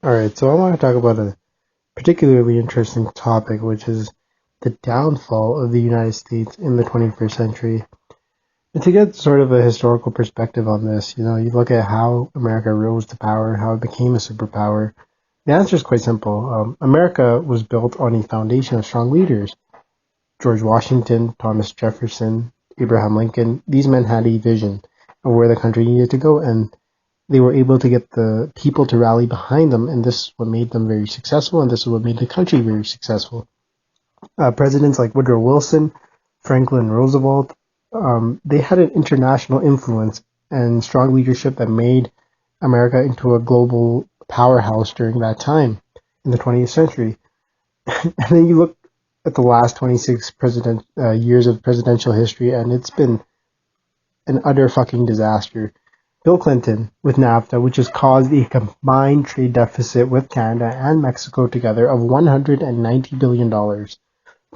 All right, so I want to talk about a particularly interesting topic, which is the downfall of the United States in the 21st century. And to get sort of a historical perspective on this, you look at how America rose to power, how it became a superpower. The answer is quite simple. America was built on a foundation of strong leaders. George Washington, Thomas Jefferson, Abraham Lincoln, these men had a vision of where the country needed to go, and they were able to get the people to rally behind them, and this is what made them very successful, and this is what made the country very successful. Presidents like Woodrow Wilson, Franklin Roosevelt, they had an international influence and strong leadership that made America into a global powerhouse during that time in the 20th century. And then you look at the last 26 years of presidential history, and it's been an utter fucking disaster. Bill Clinton with NAFTA, which has caused a combined trade deficit with Canada and Mexico together of $190 billion.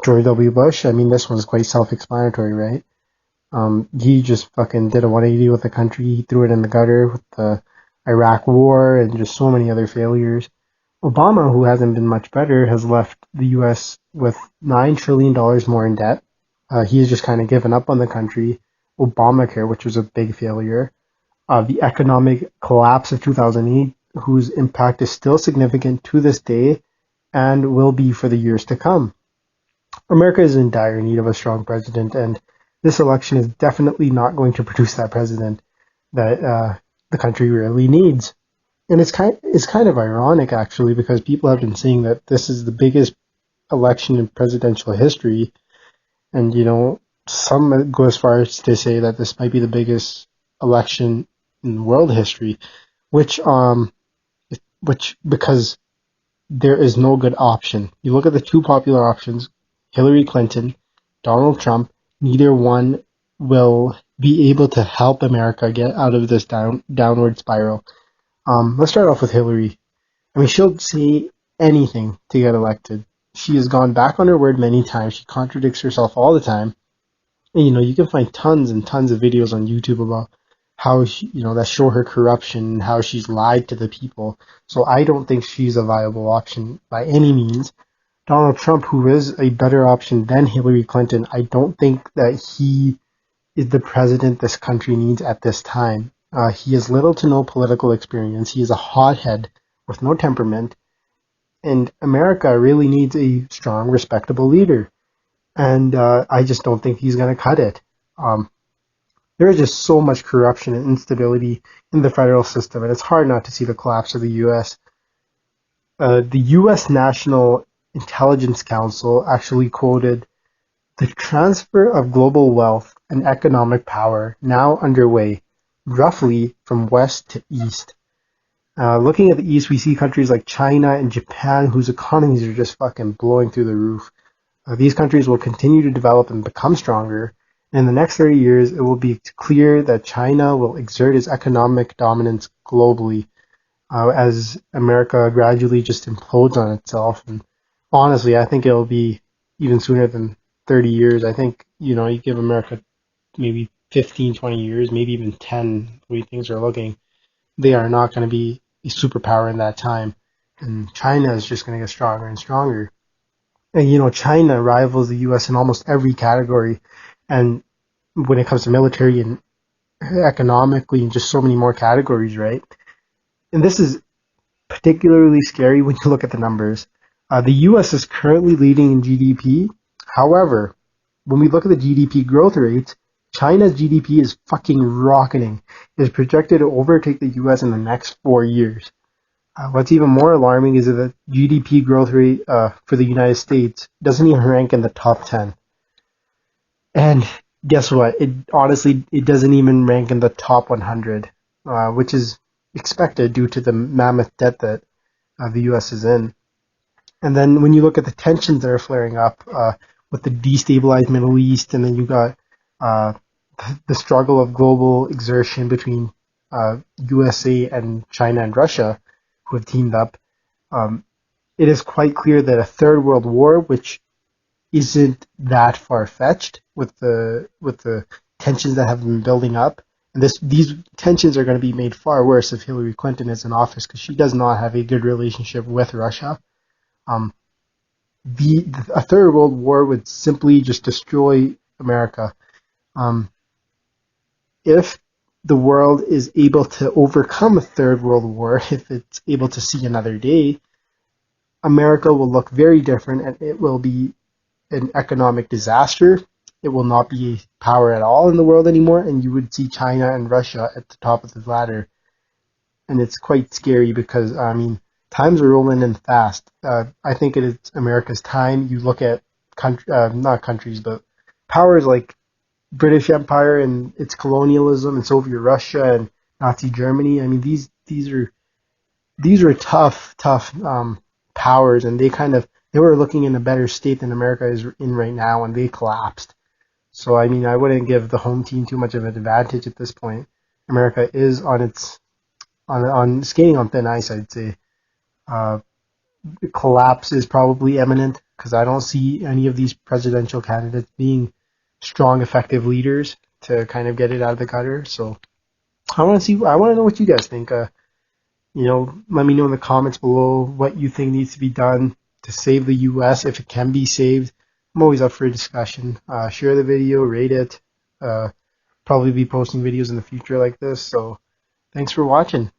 George W. Bush, I mean, this one's quite self-explanatory, right? He just fucking did a 180 with the country. He threw it in the gutter with the Iraq War and just so many other failures. Obama, who hasn't been much better, has left the U.S. with $9 trillion more in debt. He's just kind of given up on the country. Obamacare, which was a big failure. The economic collapse of 2008, whose impact is still significant to this day and will be for the years to come. America is in dire need of a strong president, and this election is definitely not going to produce that president that the country really needs. And it's kind of ironic, actually, because people have been saying that this is the biggest election in presidential history, and some go as far as to say that this might be the biggest election in world history, which because there is no good option. You look at the two popular options, Hillary Clinton, Donald Trump, neither one will be able to help America get out of this downward spiral. Let's start off with Hillary. I mean, she'll say anything to get elected. She has gone back on her word many times. She contradicts herself all the time. And, you can find tons and tons of videos on YouTube about how that show her corruption and how she's lied to the people. So I don't think she's a viable option by any means. Donald Trump, who is a better option than Hillary Clinton, I don't think that he is the president this country needs at this time. He has little to no political experience. He is a hothead with no temperament. And America really needs a strong, respectable leader. And I just don't think he's going to cut it. There is just so much corruption and instability in the federal system, and it's hard not to see the collapse of the U.S. The U.S. National Intelligence Council actually quoted, "The transfer of global wealth and economic power now underway, roughly from west to east." Looking at the east, we see countries like China and Japan, whose economies are just fucking blowing through the roof. These countries will continue to develop and become stronger. In the next 30 years, it will be clear that China will exert its economic dominance globally as America gradually just implodes on itself. And honestly, I think it'll be even sooner than 30 years. I think, you give America maybe 15, 20 years, maybe even 10, the way things are looking, they are not going to be a superpower in that time. And China is just going to get stronger and stronger. And, China rivals the U.S. in almost every category. And when it comes to military and economically and just so many more categories, right? And this is particularly scary when you look at the numbers. The U.S. is currently leading in GDP. However, when we look at the GDP growth rates, China's GDP is fucking rocketing. It is projected to overtake the U.S. in the next 4 years. What's even more alarming is that the GDP growth rate for the United States doesn't even rank in the top 10. And guess what? It doesn't even rank in the top 100, which is expected due to the mammoth debt that the U.S. is in. And then when you look at the tensions that are flaring up with the destabilized Middle East, and then you got the struggle of global exertion between USA and China and Russia, who have teamed up, it is quite clear that a third world war, which isn't that far-fetched with the tensions that have been building up And these tensions are going to be made far worse if Hillary Clinton is in office because she does not have a good relationship with Russia. Um, a third world war would simply just destroy America. Um, if the world is able to overcome a third world war, if it's able to see another day, America will look very different and it will be an economic disaster. It will not be a power at all in the world anymore, and you would see China and Russia at the top of the ladder. And it's quite scary because, I mean, times are rolling in fast. I think it is America's time. You look at not countries, but powers like British Empire and its colonialism and Soviet Russia and Nazi Germany. I mean, these are tough powers, and they were looking in a better state than America is in right now, and they collapsed. So I mean, I wouldn't give the home team too much of an advantage at this point. America is on skating on thin ice, I'd say. Uh, Collapse is probably imminent because I don't see any of these presidential candidates being strong, effective leaders to kind of get it out of the gutter. So I want to know what you guys think. Let me know in the comments below what you think needs to be done to save the U.S. if it can be saved. I'm always up for a discussion. Share the video, rate it. Probably be posting videos in the future like this. So thanks for watching.